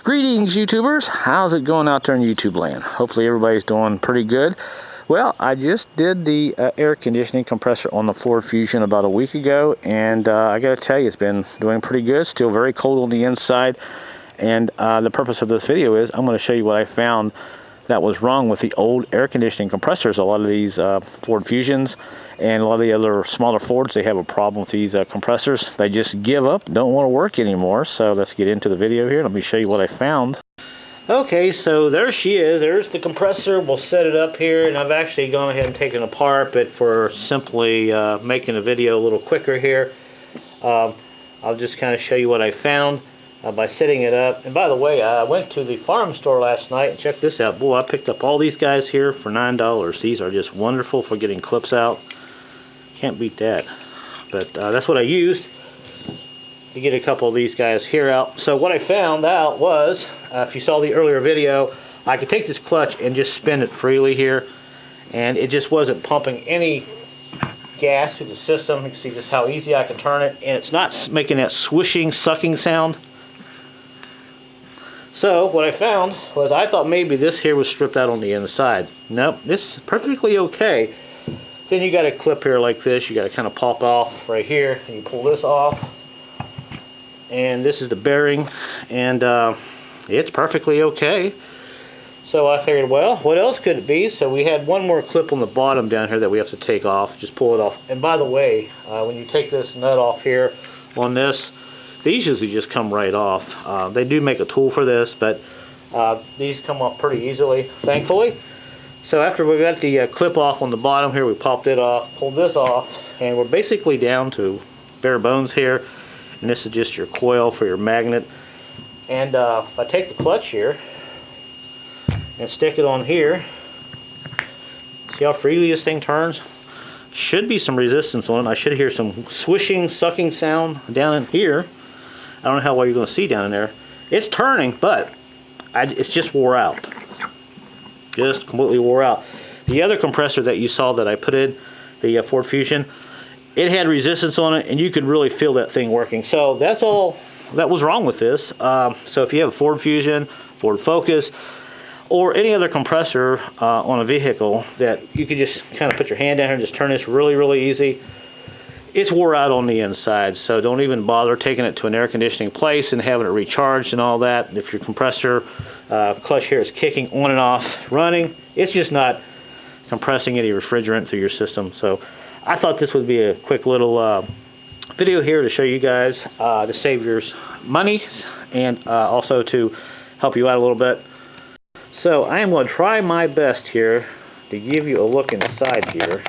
Greetings, YouTubers. How's it going out there in YouTube land? Hopefully everybody's doing pretty good. Well, I just did the air conditioning compressor on the Ford Fusion about a week ago, and I gotta tell you, it's been doing pretty good. Still very cold on the inside, and the purpose of this video is I'm going to show you what I found that was wrong with the old air conditioning compressors. A lot of these Ford Fusions and a lot of the other smaller Fords, they have a problem with these compressors. They just give up, don't want to work anymore. So let's get into the video here. Let me show you what I found. Okay, so there she is. There's the compressor. We'll set it up here, and I've actually gone ahead and taken it apart, but for simply making the video a little quicker here, I'll just kind of show you what I found by setting it up. And by the way, I went to the farm store last night and check this out. Boy, I picked up all these guys here for $9. These are just wonderful for getting clips out. Can't beat that. But that's what I used to get a couple of these guys here out. So what I found out was, if you saw the earlier video, I could take this clutch and just spin it freely here, and it just wasn't pumping any gas through the system. You can see just how easy I can turn it, and it's not making that swishing, sucking sound. So what I found was, I thought maybe this here was stripped out on the inside. Nope, this is perfectly okay. Then you got a clip here like this. You got to kind of pop off right here, and you pull this off. And this is the bearing, and it's perfectly okay. So I figured, well, what else could it be? So we had one more clip on the bottom down here that we have to take off. Just pull it off. And by the way, when you take this nut off here on this, these usually just come right off. They do make a tool for this, but these come off pretty easily, thankfully. So after we got the clip off on the bottom here, we popped it off, pulled this off, and we're basically down to bare bones here. And this is just your coil for your magnet. And if I take the clutch here and stick it on here, see how freely this thing turns? Should be some resistance on it. I should hear some swishing, sucking sound down in here. I don't know how well you're going to see down in there. It's turning, but it's just wore out. Just completely wore out. The other compressor that you saw that I put in, the Ford Fusion, it had resistance on it, and you could really feel that thing working. So that's all that was wrong with this. So if you have a Ford Fusion, Ford Focus, or any other compressor on a vehicle, that you could just kind of put your hand down here and just turn this really, really easy. It's wore out on the inside, so don't even bother taking it to an air conditioning place and having it recharged and all that. If your compressor clutch here is kicking on and off, running, it's just not compressing any refrigerant through your system. So I thought this would be a quick little video here to show you guys to save your money, and also to help you out a little bit. So I am going to try my best here to give you a look inside here.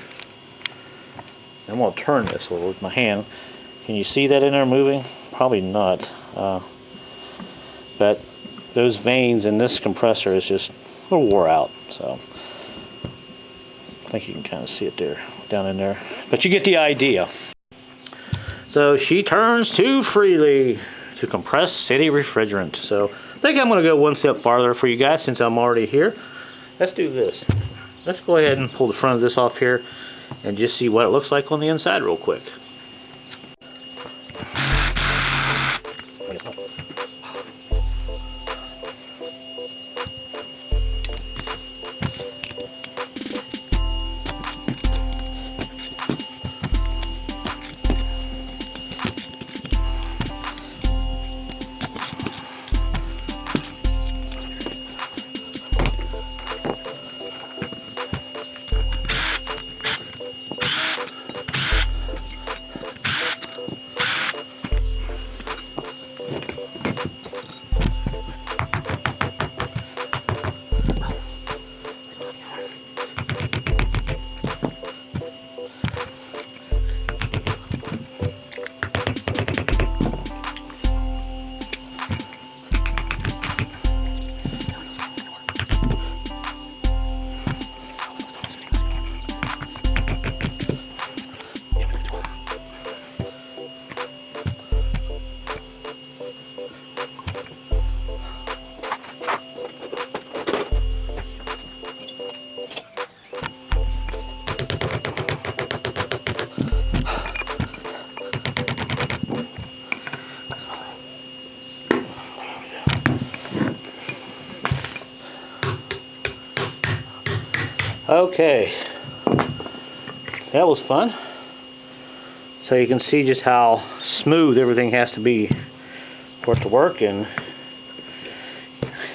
I'm going to turn this a little with my hand. Can you see that in there moving? Probably not. But those vanes in this compressor is just a little wore out. So I think you can kind of see it there, down in there. But you get the idea. So she turns too freely to compress city refrigerant. So I think I'm going to go one step farther for you guys since I'm already here. Let's do this. Let's go ahead and pull the front of this off here and just see what it looks like on the inside real quick. Okay, that was fun. So you can see just how smooth everything has to be for it to work. And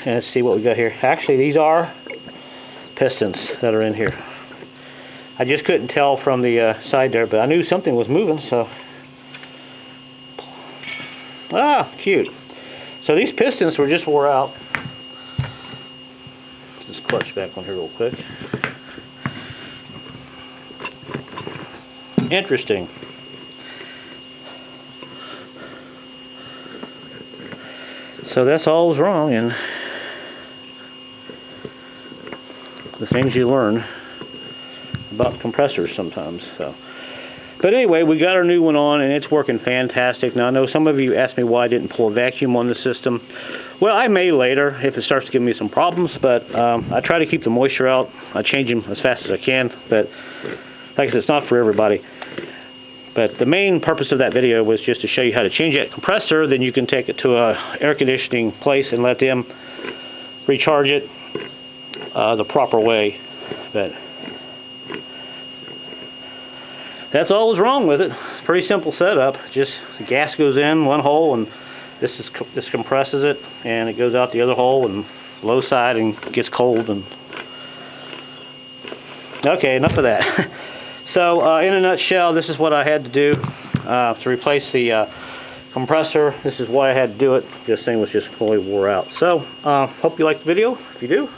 let's see what we got here. Actually, these are pistons that are in here. I just couldn't tell from the side there, but I knew something was moving, so. Ah, cute. So these pistons were just wore out. Just clutch back on here real quick. Interesting. So that's all was wrong, and the things you learn about compressors sometimes. So, but anyway, we got our new one on, and it's working fantastic. Now I know some of you asked me why I didn't pull a vacuum on the system. Well, I may later if it starts to give me some problems, but I try to keep the moisture out. I change them as fast as I can, but like I said, it's not for everybody. But the main purpose of that video was just to show you how to change that compressor. Then you can take it to a air conditioning place and let them recharge it the proper way. But that's all was wrong with it. Pretty simple setup. Just the gas goes in one hole, and this compresses it, and it goes out the other hole and low side and gets cold. And okay, enough of that. So in a nutshell, this is what I had to do to replace the compressor. This is why I had to do it. This thing was just fully wore out. So hope you liked the video. If you do,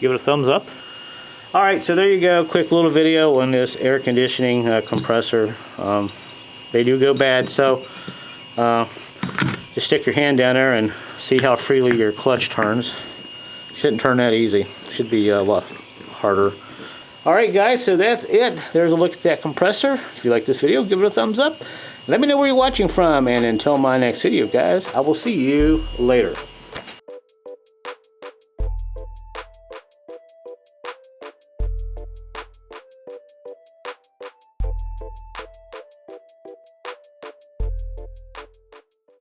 give it a thumbs up. Alright, so there you go. Quick little video on this air conditioning compressor. They do go bad, so just stick your hand down there and see how freely your clutch turns. Shouldn't turn that easy. Should be a lot harder. Alright guys, so that's it. There's a look at that compressor. If you like this video, give it a thumbs up. Let me know where you're watching from, and until my next video guys, I will see you later.